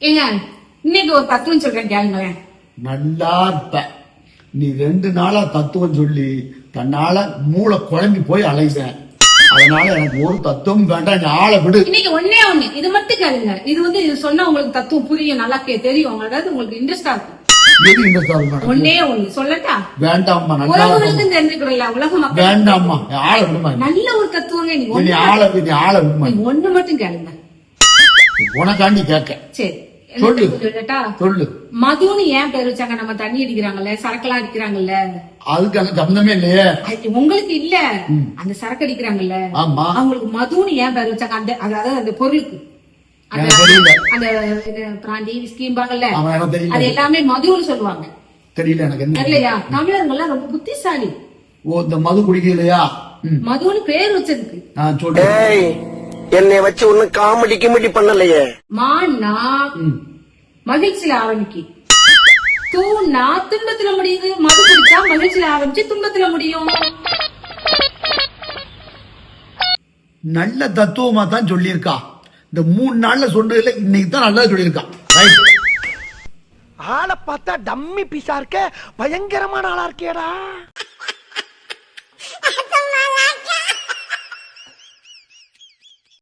ஏங்க இன்னைக்கு ஒரு தத்துவம் சொல்றேன் கேளுங்களேன். நல்லா இருப்ப. நீ 2 நாளா தத்துவம் சொல்லி தன்னால மூளை குழம்பி போய் அலைத. அதனால எனக்கு ஒரு தத்துவம் வேண்டாம், நீ ஆளை விடு. இன்னைக்கு ஒண்ணே ஒண்ணு இது மட்டும் கேளுங்க. இது சொன்னா உங்களுக்கு தத்துவம் புரியும், நல்லா தெரியும், அதாவது உங்களுக்கு இன்ட்ரெஸ்டா இருக்கும். எது இன்ட்ரெஸ்டா இருக்கும்? ஒண்ணே ஒண்ணு சொல்லட்டா? வேண்டாம்மா, உலகம் தெரிஞ்சுக்கிறோம்ல, உலக மக்கள். வேண்டாம்மா, ஆளை விடுமா. நல்ல ஒரு தத்துவங்க. நீ ஆளை விடுமா. ஒண்ணு மட்டும் கேளுங்க. உனக்காண்டி கேட்க. சரி சொல்லு சொல்லு. மதுன்னு ஏன் பேர் வச்சாங்க? நம்ம தண்ணி அடிக்கிறாங்கல்ல, சரக்குலாம் அடிக்கிறாங்கல்ல, அதுக்கு அங்க சம்பந்தமே இல்லையே. உங்களுக்கு இல்ல. அந்த சரக்கு அடிக்கிறாங்கல்ல, அவங்களுக்கு மதுன்னு ஏன் பேர் வச்சாங்க? அந்த அதாவது அந்த பொருளுக்கு அந்த பிராந்தி விஸ்கிம்பாங்கல்ல, அது எல்லாமே மதுன்னு சொல்லுவாங்க. தெரியல எனக்கு. தெரியலையா? தமிழர்கள் ரொம்ப புத்திசாலி. ஓ, இந்த மது குடிக்கலையா? மதுன்னு பேர் வச்சதுக்கு. நான் சொல்றேன், என்னை வச்சு ஒண்ணு காமெடி கிமெடி பண்ணலையே. மான்னா மகிழ்ச்சியில ஆரம்பிக்கு, தூண்ணா துன்பத்துல முடியுது. மது குடிச்சா மகிழ்ச்சியில ஆரம்பிச்சு துன்பத்துல முடியும். நல்ல தத்துவமா தான் சொல்லியிருக்கா. இந்த 3 நாள்ல சொன்னதுல இன்னைக்கு தான் நல்லா சொல்லியிருக்கா. ஆளை பார்த்தா டம்மி பீஸா இருக்க, பயங்கரமான ஆளா இருக்கேடா.